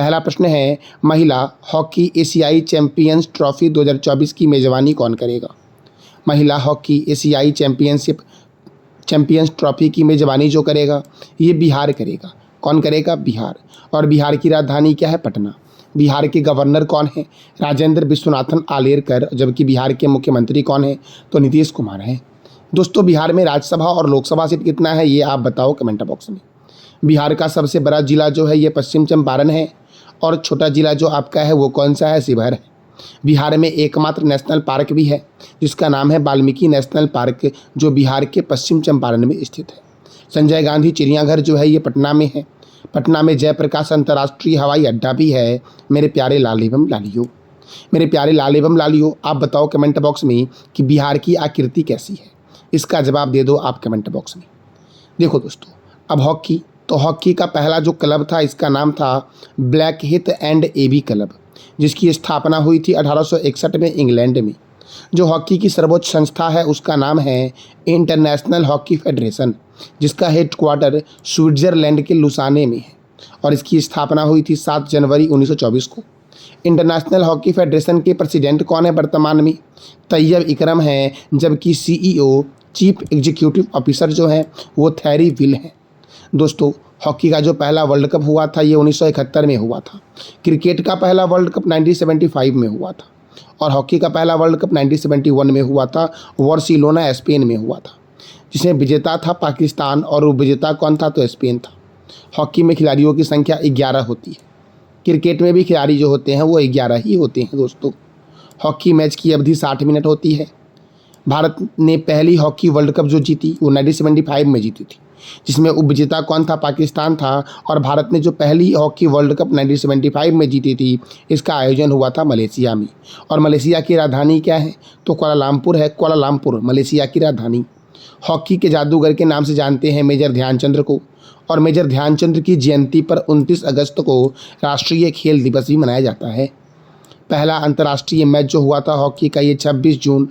पहला प्रश्न है, महिला हॉकी एशियाई चैंपियंस ट्रॉफी 2024 की मेजबानी कौन करेगा? महिला हॉकी एशियाई चैंपियंस ट्रॉफी की मेजबानी जो करेगा ये बिहार करेगा। कौन करेगा? बिहार। और बिहार की राजधानी क्या है? पटना। बिहार के गवर्नर कौन है? राजेंद्र विश्वनाथन आलेरकर। जबकि बिहार के मुख्यमंत्री कौन है? तो नीतीश कुमार हैं। दोस्तों, बिहार में राज्यसभा और लोकसभा सीट कितना है ये आप बताओ कमेंट बॉक्स में। बिहार का सबसे बड़ा जिला जो है ये पश्चिम चंपारण है, और छोटा जिला जो आपका है वो कौन सा है? शिवहर है। बिहार में एकमात्र नेशनल पार्क भी है जिसका नाम है वाल्मीकि नेशनल पार्क, जो बिहार के पश्चिम चंपारण में स्थित है। संजय गांधी चिड़ियाघर जो है ये पटना में है। पटना में जयप्रकाश अंतर्राष्ट्रीय हवाई अड्डा भी है। मेरे प्यारे लाल एवं लालियों, मेरे प्यारे लाल एवं लालियों, आप बताओ कमेंट बॉक्स में कि बिहार की आकृति कैसी है। इसका जवाब दे दो आप कमेंट बॉक्स में। देखो दोस्तों, अब हॉकी, तो हॉकी का पहला जो क्लब था इसका नाम था ब्लैक हिथ एंड एबी क्लब, जिसकी स्थापना हुई थी 1861 में इंग्लैंड में। जो हॉकी की सर्वोच्च संस्था है उसका नाम है इंटरनेशनल हॉकी फेडरेशन, जिसका हेडक्वार्टर स्विट्जरलैंड के लुसाने में है, और इसकी स्थापना हुई थी 7 जनवरी 1924 को। इंटरनेशनल हॉकी फेडरेशन के प्रेसिडेंट कौन है वर्तमान में? तैयब इकरम है। जबकि सीईओ चीफ एग्जीक्यूटिव ऑफिसर जो है वो थैरी विल है। दोस्तों, हॉकी का जो पहला वर्ल्ड कप हुआ था ये 1971 में हुआ था। क्रिकेट का पहला वर्ल्ड कप 1975 में हुआ था, और हॉकी का पहला वर्ल्ड कप 1971 में हुआ था, बार्सिलोना स्पेन में हुआ था, जिसमें विजेता था पाकिस्तान और उपविजेता कौन था? तो स्पेन था। हॉकी में खिलाड़ियों की संख्या 11 होती है। क्रिकेट में भी खिलाड़ी जो होते हैं वो 11 ही होते हैं। दोस्तों, हॉकी मैच की अवधि 60 मिनट होती है। भारत ने पहली हॉकी वर्ल्ड कप जो जीती वो 1975 में जीती थी, जिसमें उपविजेता कौन था? पाकिस्तान था। और भारत ने जो पहली हॉकी वर्ल्ड कप 1975 में जीती थी इसका आयोजन हुआ था मलेशिया में। और मलेशिया की राजधानी क्या है? तो कुआलालंपुर है। कुआलालंपुर मलेशिया की राजधानी। हॉकी के जादूगर के नाम से जानते हैं मेजर ध्यानचंद्र को, और मेजर ध्यानचंद्र की जयंती पर 29 अगस्त को राष्ट्रीय खेल दिवस भी मनाया जाता है। पहला अंतर्राष्ट्रीय मैच जो हुआ था हॉकी का ये 26 जून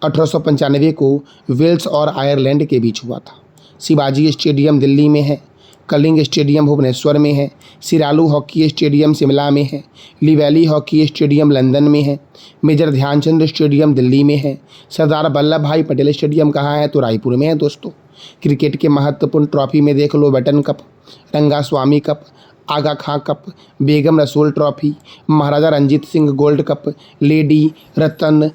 1895 को वेल्स और आयरलैंड के बीच हुआ था। शिवाजी स्टेडियम दिल्ली में है। कलिंग स्टेडियम भुवनेश्वर में है। सिरालू हॉकी स्टेडियम शिमला में है। लिवैली हॉकी स्टेडियम लंदन में है। मेजर ध्यानचंद स्टेडियम दिल्ली में है। सरदार वल्लभ भाई पटेल स्टेडियम कहाँ है? तो रायपुर में है। दोस्तों, क्रिकेट के महत्वपूर्ण ट्रॉफी में देख लो Beighton cup, Rangaswamy cup, Aga Khan cup, Begum Rasool trophy, Maharaja Ranjit Singh gold cup, lady Ratan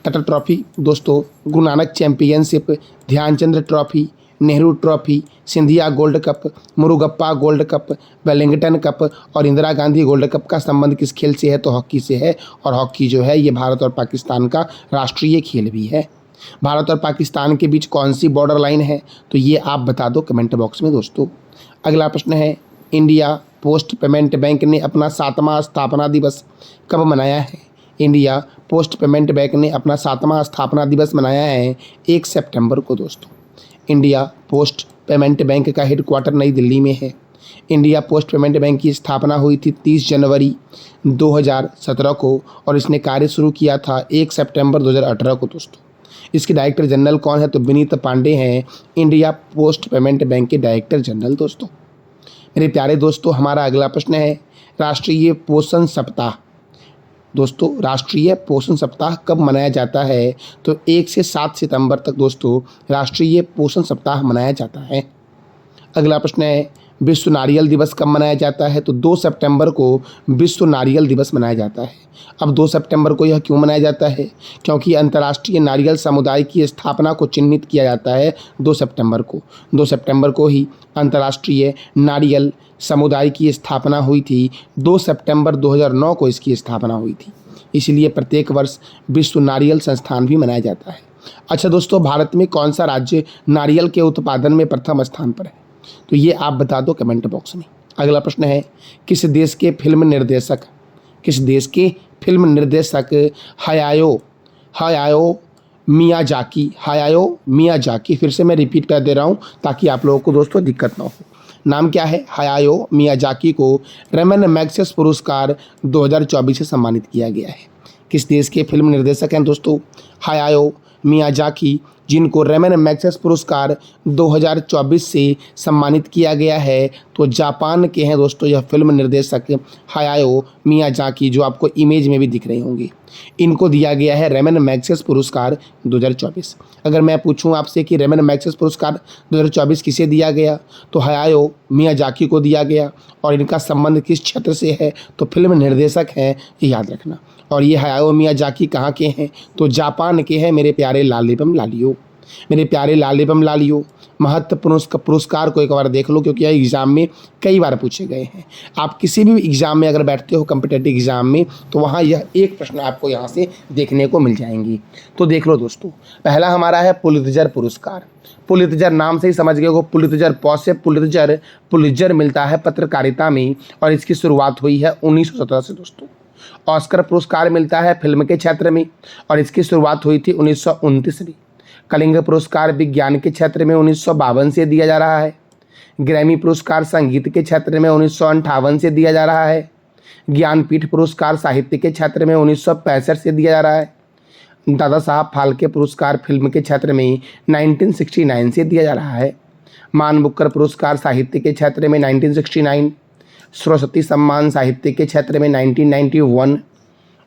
Tata trophy, दोस्तों Guru Nanak championship, Dhyanchand trophy, Nehru trophy, Scindia gold cup, Murugappa gold cup, Wellington cup और इंदिरा गांधी गोल्ड कप का संबंध किस खेल से है? तो हॉकी से है। और हॉकी जो है ये भारत और पाकिस्तान का राष्ट्रीय खेल भी है। भारत और पाकिस्तान के बीच कौन सी बॉर्डर लाइन है? तो ये आप बता दो कमेंट बॉक्स में। दोस्तों, अगला प्रश्न है, इंडिया पोस्ट पेमेंट बैंक ने अपना 7वां स्थापना दिवस कब मनाया है? इंडिया पोस्ट पेमेंट बैंक ने अपना 7वां स्थापना दिवस मनाया है 1 सितंबर को। दोस्तों, इंडिया पोस्ट पेमेंट बैंक का हेडक्वार्टर नई दिल्ली में है। इंडिया पोस्ट पेमेंट बैंक की स्थापना हुई थी 30 जनवरी 2017 को, और इसने कार्य शुरू किया था 1 सितंबर 2018 को। दोस्तों, इसके डायरेक्टर जनरल कौन है? तो विनीत पांडे हैं, इंडिया पोस्ट पेमेंट बैंक के डायरेक्टर जनरल। दोस्तों, मेरे प्यारे दोस्तों, हमारा अगला प्रश्न है, राष्ट्रीय पोषण सप्ताह। दोस्तों, राष्ट्रीय पोषण सप्ताह कब मनाया जाता है? तो 1 से 7 सितंबर तक दोस्तों राष्ट्रीय पोषण सप्ताह मनाया जाता है। अगला प्रश्न है, विश्व नारियल दिवस कब मनाया जाता है? तो 2 सितंबर को विश्व नारियल दिवस मनाया जाता है। अब 2 सितंबर को यह क्यों मनाया जाता है? क्योंकि अंतर्राष्ट्रीय नारियल समुदाय की स्थापना को चिन्हित किया जाता है 2 सितंबर को। 2 सितंबर को ही अंतर्राष्ट्रीय नारियल समुदाय की स्थापना हुई थी। 2 सितंबर 2009 को इसकी स्थापना हुई थी। इसलिए प्रत्येक वर्ष विश्व नारियल संस्थान भी मनाया जाता है। अच्छा दोस्तों, भारत में कौन सा राज्य नारियल के उत्पादन में प्रथम स्थान पर है? तो ये आप बता दो कमेंट बॉक्स में। अगला प्रश्न है, किस देश के फिल्म निर्देशक हायाओ मियाजाकी, फिर से मैं रिपीट कर दे रहा हूँ ताकि आप लोगों को दोस्तों दिक्कत ना हो। नाम क्या है? हायाओ मियाजाकी को रमन मैग्सेस पुरस्कार 2024 से सम्मानित किया गया है। किस देश के फिल्म निर्देशक हैं दोस्तों? हायाओ मियाजाकी, जिनको रेमन मैग्सेसे पुरस्कार 2024 से सम्मानित किया गया है, तो जापान के हैं दोस्तों यह फिल्म निर्देशक हायाओ मियाजाकी, जो आपको इमेज में भी दिख रहे होंगे। इनको दिया गया है रेमन मैग्सेसे पुरस्कार 2024। अगर मैं पूछूं आपसे कि रेमन मैग्सेसे पुरस्कार 2024 किसे दिया गया, तो हायाओ मियाजाकी को दिया गया। और इनका संबंध किस क्षेत्र से है, तो फिल्म निर्देशक हैं, ये याद रखना। और ये हायाओ मियाजाकी कहाँ के हैं, तो जापान के हैं मेरे प्यारे लाल एवं लालियो। मेरे प्यारे लाल एवं लालियो, महत्वपूर्ण पुरस्कार को एक बार देख लो, क्योंकि यह एग्ज़ाम में कई बार पूछे गए हैं। आप किसी भी एग्ज़ाम में अगर बैठते हो कॉम्पिटिटिव एग्ज़ाम में, तो वहाँ यह एक प्रश्न आपको यहाँ से देखने को मिल जाएंगी। तो देख लो दोस्तों, पहला हमारा है पुलित्ज़र पुरस्कार। पुलित्ज़र नाम से ही समझ गए हो, पुलित्ज़र पौसे पुलित्ज़र मिलता है पत्रकारिता में, और इसकी शुरुआत हुई है 1917 से दोस्तों। ऑस्कर पुरस्कार मिलता है फिल्म के क्षेत्र में, और इसकी शुरुआत हुई थी 1929 में। कलिंग पुरस्कार विज्ञान के क्षेत्र में 1952 से दिया जा रहा है। ग्रैमी पुरस्कार संगीत के क्षेत्र में 1958 से दिया जा रहा है। ज्ञानपीठ पुरस्कार साहित्य के क्षेत्र में 1965 से दिया जा रहा है। दादा साहब फाल्के पुरस्कार फिल्म के क्षेत्र में 1969 से दिया जा रहा है। मान बुकर पुरस्कार साहित्य के क्षेत्र में 1969। सरस्वती सम्मान साहित्य के क्षेत्र में 1991।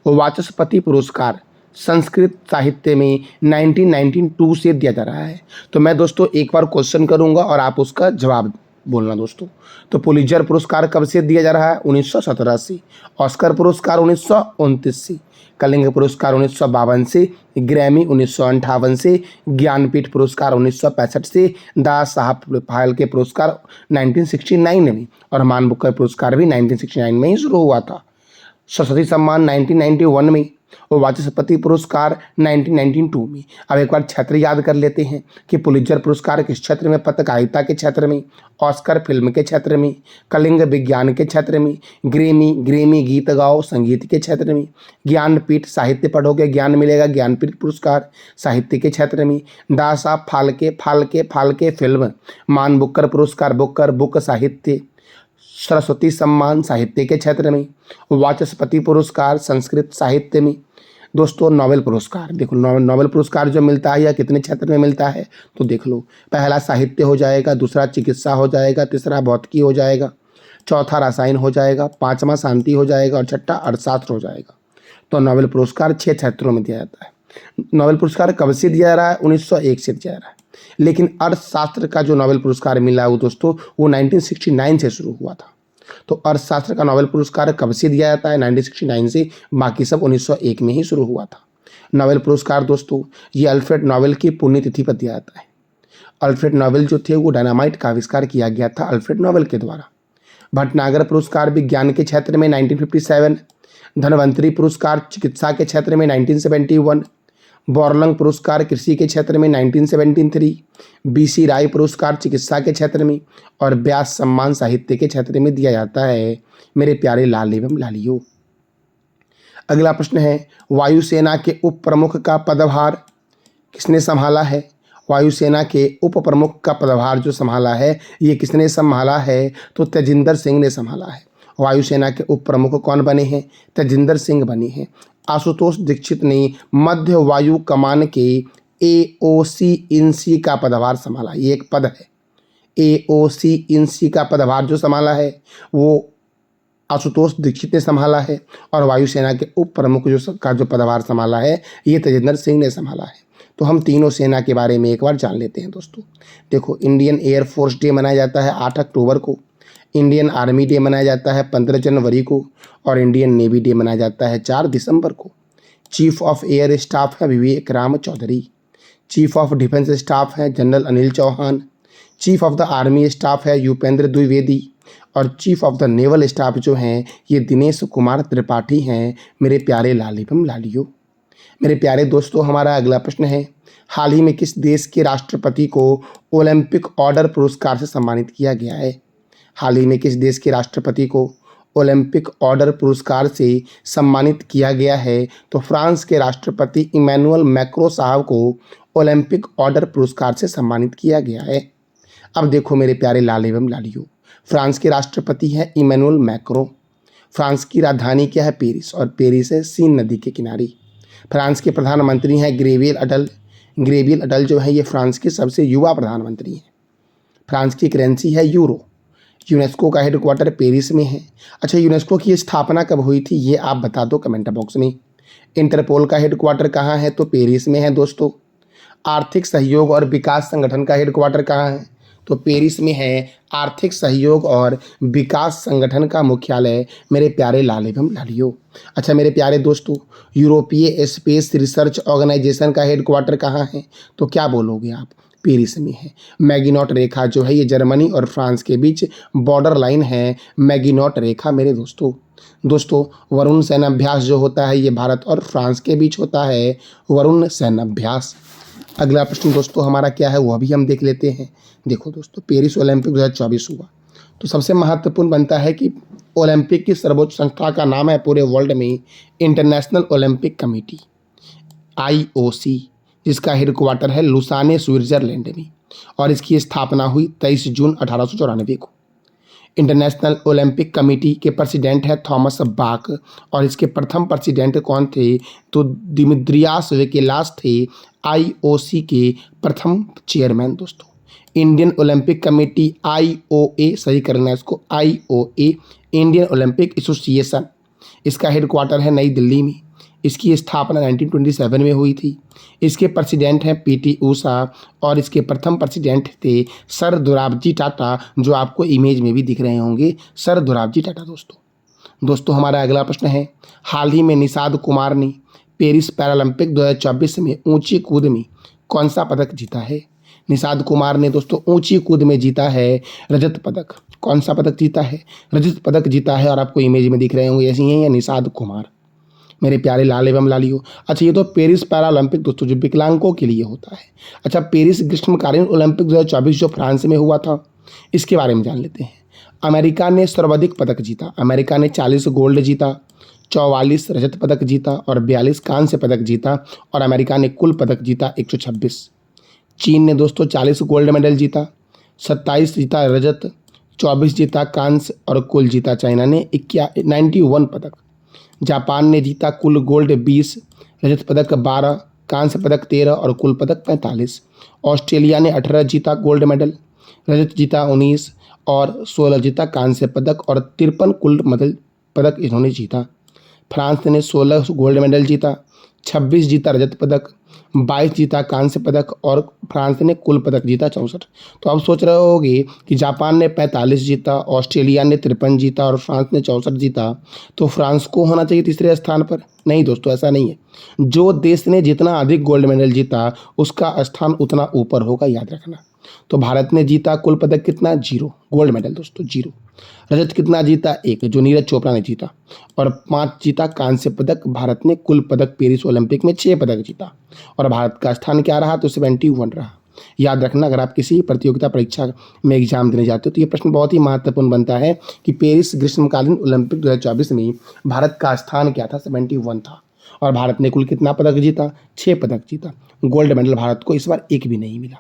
वाचस्पति पुरस्कार संस्कृत साहित्य में 1992 से दिया जा रहा है। तो मैं दोस्तों एक बार क्वेश्चन करूंगा और आप उसका जवाब बोलना दोस्तों। तो पुलित्ज़र पुरस्कार कब से दिया जा रहा है, 1917 से। ऑस्कर पुरस्कार 1929 से। कलिंग पुरस्कार 1952 से। ग्रैमी 1958 से। ज्ञानपीठ पुरस्कार 1965 से। दादा साहब फाल्के पुरस्कार 1969 में, और मान बुकर पुरस्कार भी 1969 में ही शुरू हुआ था। सरस्वती सम्मान 1991 में, और वाचस्पति पुरस्कार 1992 में। अब एक बार क्षेत्र याद कर लेते हैं कि पुलित्ज़र पुरस्कार किस क्षेत्र में, पत्रकारिता के क्षेत्र में। ऑस्कर फिल्म के क्षेत्र में। कलिंग विज्ञान के क्षेत्र में। ग्रैमी गीत गाओ संगीत के क्षेत्र में। ज्ञानपीठ साहित्य पढ़ोगे ज्ञान मिलेगा, ज्ञानपीठ पुरस्कार साहित्य के क्षेत्र में। दादा साहब फाल्के फिल्म। मान बुकर पुरस्कार बुक साहित्य। सरस्वती सम्मान साहित्य के क्षेत्र में। वाचस्पति पुरस्कार संस्कृत साहित्य में। दोस्तों नोबेल पुरस्कार देखो, नोबेल पुरस्कार जो मिलता है यह कितने क्षेत्र में मिलता है, तो देख लो। पहला साहित्य हो जाएगा, दूसरा चिकित्सा हो जाएगा, तीसरा भौतिकी हो जाएगा, चौथा रसायन हो जाएगा, पांचवा शांति हो जाएगा, और छठा अर्थशास्त्र हो जाएगा। तो नोबेल पुरस्कार 6 क्षेत्रों में दिया जाता है। नोबेल पुरस्कार कब से दिया जा रहा है, 1901 से दिया जा रहा है। लेकिन अर्थशास्त्र का जो नोबेल पुरस्कार मिला वो दोस्तों, वो 1969 से शुरू हुआ था। तो अर्थशास्त्र का नोबेल पुरस्कार कब से दिया जाता है, 1969 से। बाकी सब 1901 में ही शुरू हुआ था। नोबेल पुरस्कार दोस्तों, ये अल्फ्रेड नोबेल की पुण्यतिथि पर दिया जाता है। अल्फ्रेड नोबेल जो थे वो डायनामाइट का आविष्कार किया गया था अल्फ्रेड नोबेल के द्वारा। भटनागर पुरस्कार विज्ञान के क्षेत्र में 1957। धनवंतरी पुरस्कार चिकित्सा के क्षेत्र में 1971। बोरलंग पुरस्कार कृषि के क्षेत्र में 1973। BC राय पुरस्कार चिकित्सा के क्षेत्र में, और व्यास सम्मान साहित्य के क्षेत्र में दिया जाता है मेरे प्यारे लाल एवं लालियों। अगला प्रश्न है, वायुसेना के उप प्रमुख का पदभार किसने संभाला है। वायुसेना के उप प्रमुख का पदभार जो संभाला है ये किसने संभाला है, तो तेजिंदर सिंह ने संभाला है। वायुसेना के उप प्रमुख कौन बने हैं, तेजिंदर सिंह बने हैं। आशुतोष दीक्षित ने मध्य वायु कमान के AOC इन सी का पदभार संभाला। ये एक पद है, AOC इन सी का पदभार जो संभाला है वो आशुतोष दीक्षित ने संभाला है, और वायुसेना के उप प्रमुख जो पदभार संभाला है ये तेजिंदर सिंह ने संभाला है। तो हम तीनों सेना के बारे में एक बार जान लेते हैं दोस्तों। देखो, इंडियन एयरफोर्स डे मनाया जाता है 8 अक्टूबर को। इंडियन आर्मी डे मनाया जाता है 15 जनवरी को, और इंडियन नेवी डे मनाया जाता है 4 दिसंबर को। चीफ ऑफ एयर स्टाफ है Vivek Ram Chaudhary. Chief of defence staff है general Anil Chauhan. Chief of the army staff है युपेंद्र द्विवेदी, और chief of the naval staff जो हैं ये दिनेश कुमार त्रिपाठी हैं मेरे प्यारे लाल एवं लालियों। मेरे प्यारे दोस्तों, हमारा अगला प्रश्न है, हाल ही में किस देश के राष्ट्रपति को ओलंपिक ऑर्डर पुरस्कार से सम्मानित किया गया है। हाल ही में किस देश के राष्ट्रपति को ओलंपिक ऑर्डर पुरस्कार से सम्मानित किया गया है, तो फ्रांस के राष्ट्रपति इमैनुअल मैक्रों साहब को ओलंपिक ऑर्डर पुरस्कार से सम्मानित किया गया है। अब देखो मेरे प्यारे लाल एवं लालियों, फ्रांस के राष्ट्रपति हैं इमैनुअल मैक्रों। फ्रांस की राजधानी क्या है, पेरिस, और पेरिस है सीन नदी के किनारे। फ्रांस के प्रधानमंत्री हैं ग्रेवियल अटल। गैब्रियल अटल जो है ये फ्रांस के सबसे युवा प्रधानमंत्री हैं। फ्रांस की करेंसी है यूरो। यूनेस्को का हेडक्वार्टर पेरिस में है। अच्छा, यूनेस्को की स्थापना कब हुई थी ये आप बता दो कमेंट बॉक्स में। इंटरपोल का हेडक्वार्टर कहाँ है? तो पेरिस में है दोस्तों। आर्थिक सहयोग और विकास संगठन का हेडक्वार्टर कहाँ है? तो पेरिस में है। आर्थिक सहयोग और विकास संगठन का मुख्यालय मेरे प्यारे लाल एवं लालियों। अच्छा मेरे प्यारे दोस्तों, यूरोपीय स्पेस रिसर्च ऑर्गेनाइजेशन का हेडक्वार्टर कहाँ है? तो क्या बोलोगे आप? पेरिस में है। मैगिनॉट रेखा जो है ये जर्मनी और फ्रांस के बीच बॉर्डर लाइन है। मैगिनॉट रेखा मेरे दोस्तों वरुण सैन्याभ्यास जो होता है ये भारत और फ्रांस के बीच होता है, वरुण सैन्याभ्यास। अगला प्रश्न दोस्तों हमारा क्या है वह भी हम देख लेते हैं। देखो दोस्तों, पेरिस ओलंपिक 2024 हुआ तो सबसे महत्वपूर्ण बनता है कि ओलंपिक की सर्वोच्च संस्था का नाम है पूरे वर्ल्ड में इंटरनेशनल ओलंपिक कमेटी, IOC, जिसका हेडक्वार्टर है लुसाने स्विट्जरलैंड में, और इसकी स्थापना हुई 23 जून 1894 को। इंटरनेशनल ओलंपिक कमेटी के प्रेसिडेंट है थॉमस बाक, और इसके प्रथम प्रेसिडेंट कौन थे? तो दिमित्रियास वेकेलास थे, IOC के प्रथम चेयरमैन दोस्तों। इंडियन ओलंपिक कमेटी IOA, सही करना है इसको, IOA इंडियन ओलंपिक एसोसिएशन, इसका हेडक्वार्टर है नई दिल्ली में। इसकी स्थापना 1927 में हुई थी। इसके प्रेसिडेंट हैं PT ऊषा, और इसके प्रथम प्रेसिडेंट थे सर दोराबजी टाटा, जो आपको इमेज में भी दिख रहे होंगे, सर दोराबजी टाटा दोस्तों हमारा अगला प्रश्न है, हाल ही में निषाद कुमार ने पेरिस पैरालंपिक 2024 में ऊंची कूद में कौन सा पदक जीता है? निषाद कुमार ने दोस्तों ऊंची कूद में जीता है रजत पदक। कौन सा पदक जीता है? रजत पदक जीता है, और आपको इमेज में दिख रहे होंगे ऐसे ही है निषाद कुमार मेरे प्यारे लाल एवं लालियों। अच्छा, ये तो पेरिस पैरालंपिक दोस्तों जो विकलांगों के लिए होता है। अच्छा, पेरिस ग्रीष्मकालीन ओलंपिक 2024 जो फ्रांस में हुआ था इसके बारे में जान लेते हैं। अमेरिका ने सर्वाधिक पदक जीता। अमेरिका ने 40 गोल्ड जीता, 44 रजत पदक जीता और 42 कांस्य पदक जीता, और अमेरिका ने कुल पदक जीता 126। चीन ने दोस्तों 40 गोल्ड मेडल जीता, 27 जीता रजत, 24 जीता कांस्य, और कुल जीता चाइना ने 91 पदक। जापान ने जीता कुल गोल्ड 20, रजत पदक 12, कांस्य पदक 13 और कुल पदक 45। ऑस्ट्रेलिया ने 18 जीता गोल्ड मेडल, रजत जीता 19 और 16 जीता कांस्य पदक, और 53 कुल मेडल पदक इन्होंने जीता। फ्रांस ने 16 गोल्ड मेडल जीता, 26 जीता रजत पदक, 22 जीता कांस्य पदक, और फ्रांस ने कुल पदक जीता 64। तो आप सोच रहे होगे कि जापान ने 45 जीता, ऑस्ट्रेलिया ने 53 जीता और फ्रांस ने 64 जीता, तो फ्रांस को होना चाहिए तीसरे स्थान पर। नहीं दोस्तों, ऐसा नहीं है। जो देश ने जितना अधिक गोल्ड मेडल जीता उसका स्थान उतना ऊपर होगा, याद रखना। तो भारत ने जीता कुल पदक कितना? 0 गोल्ड मेडल दोस्तों, 0। रजत कितना जीता? 1 जो नीरज चोपड़ा ने जीता, और 5 जीता कांस्य पदक। भारत ने कुल पदक पेरिस ओलंपिक में 6 पदक जीता, और भारत का स्थान क्या रहा? तो 71 रहा। याद रखना, अगर आप किसी प्रतियोगिता परीक्षा में एग्जाम देने जाते हो तो ये प्रश्न बहुत ही महत्वपूर्ण बनता है कि पेरिस ग्रीष्मकालीन ओलंपिक 2024 में भारत का स्थान क्या था? 71 था, और भारत ने कुल कितना पदक जीता? 6 पदक जीता। गोल्ड मेडल भारत को इस बार एक भी नहीं मिला।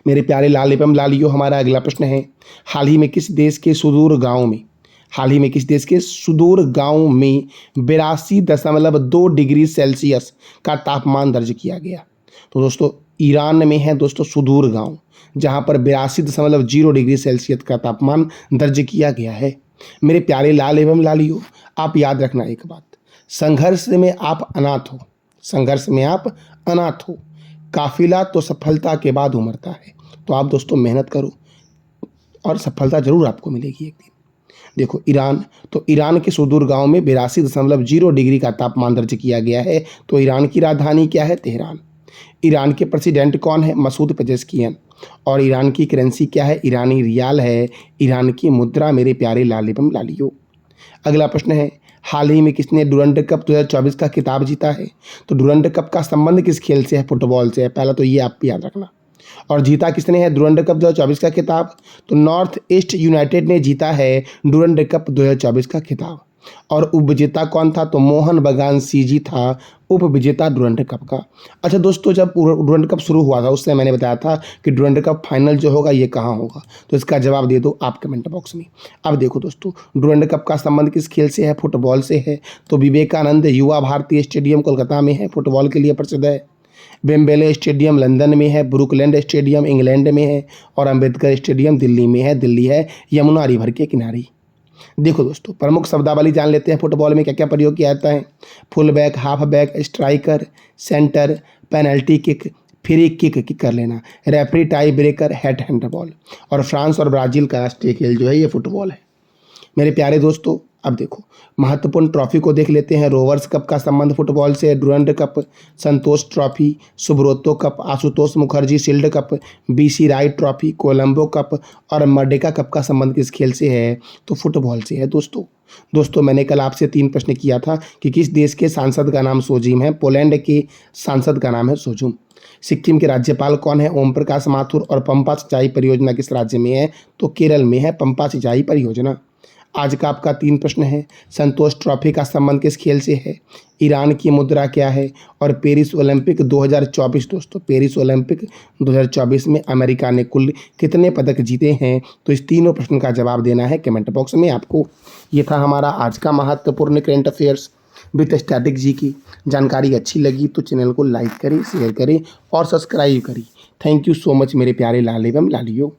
मेरे प्यारे लाल एवं लालियों, हमारा अगला प्रश्न है, हाल ही में किस देश के सुदूर गांव में 82.2 डिग्री सेल्सियस का तापमान दर्ज किया गया? तो दोस्तों ईरान में है दोस्तों सुदूर गांव, जहां पर 82.0 डिग्री सेल्सियस का तापमान दर्ज किया गया है। मेरे प्यारे लाल एवं लालियों, आप याद रखना एक बात, संघर्ष में आप अनाथ हो, काफिला तो सफलता के बाद उमड़ता है। तो आप दोस्तों मेहनत करो और सफलता जरूर आपको मिलेगी एक दिन। देखो ईरान के सुदूर गांव में 82.0 डिग्री का तापमान दर्ज किया गया है। तो ईरान की राजधानी क्या है? तेहरान। ईरान के प्रेसिडेंट कौन है? मसूद पेजेस्कियन। और ईरान की करेंसी क्या है? ईरानी रियाल है, ईरान की मुद्रा। मेरे प्यारे लाल एवं लालियों, अगला प्रश्न है, हाल ही में किसने डुरंड कप 2024 का खिताब जीता है? तो डुरंड कप का संबंध किस खेल से है? फुटबॉल से है। पहला तो ये आप याद रखना। और जीता किसने है डुरंड कप 2024 का खिताब? तो नॉर्थ ईस्ट यूनाइटेड ने जीता है डुरंड कप 2024 का खिताब। और उपविजेता कौन था? तो मोहन बगान सीजी था उपविजेता डुरंड कप का। अच्छा दोस्तों, जब डुरंड कप शुरू हुआ था उससे मैंने बताया था कि डुरंड कप फाइनल जो होगा ये कहाँ होगा, तो इसका जवाब दे दो आप कमेंट बॉक्स में। अब देखो दोस्तों, डुरंड कप का संबंध किस खेल से है? फुटबॉल से है। तो विवेकानंद युवा भारतीय स्टेडियम कोलकाता में है, फुटबॉल के लिए प्रसिद्ध है। वेम्बले स्टेडियम लंदन में है, ब्रुकलैंड स्टेडियम इंग्लैंड में है और अंबेडकर स्टेडियम दिल्ली में है। दिल्ली है यमुना रिवर के किनारे। देखो दोस्तों, प्रमुख शब्दावली जान लेते हैं। फुटबॉल में क्या क्या प्रयोग किया जाता है? Full back, half back, striker, centre, penalty kick, free kick कर लेना, referee, tie breaker, head handball. और फ्रांस और ब्राज़ील का राष्ट्रीय खेल जो है ये फुटबॉल है। मेरे प्यारे दोस्तों, अब देखो महत्वपूर्ण ट्रॉफी को देख लेते हैं। रोवर्स कप का संबंध फुटबॉल से है। Durand cup, Santosh trophy, Subroto cup, Ashutosh Mukherjee shield cup, BC Roy trophy, Colombo cup और मर्डेका कप का संबंध किस खेल से है? तो फुटबॉल से है दोस्तों मैंने कल आपसे 3 प्रश्न किया था कि किस देश के सांसद का नाम सोजिम है? पोलैंड के सांसद का नाम है सोजुम। सिक्किम के राज्यपाल कौन है? ओम प्रकाश माथुर। और पंपा सिंचाई परियोजना किस राज्य में है? तो केरल में है पंपा सिंचाई परियोजना। आज का आपका 3 प्रश्न है। संतोष ट्रॉफी का संबंध किस खेल से है? ईरान की मुद्रा क्या है? और पेरिस ओलंपिक 2024 दोस्तों, पेरिस ओलंपिक 2024 में अमेरिका ने कुल कितने पदक जीते हैं? तो इस तीनों प्रश्न का जवाब देना है कमेंट बॉक्स में आपको। ये था हमारा आज का महत्वपूर्ण current affairs with static G की। जानकारी अच्छी लगी तो चैनल को लाइक करें, शेयर करें और सब्सक्राइब करें। थैंक यू सो मच मेरे प्यारे लाल एवं लालियों।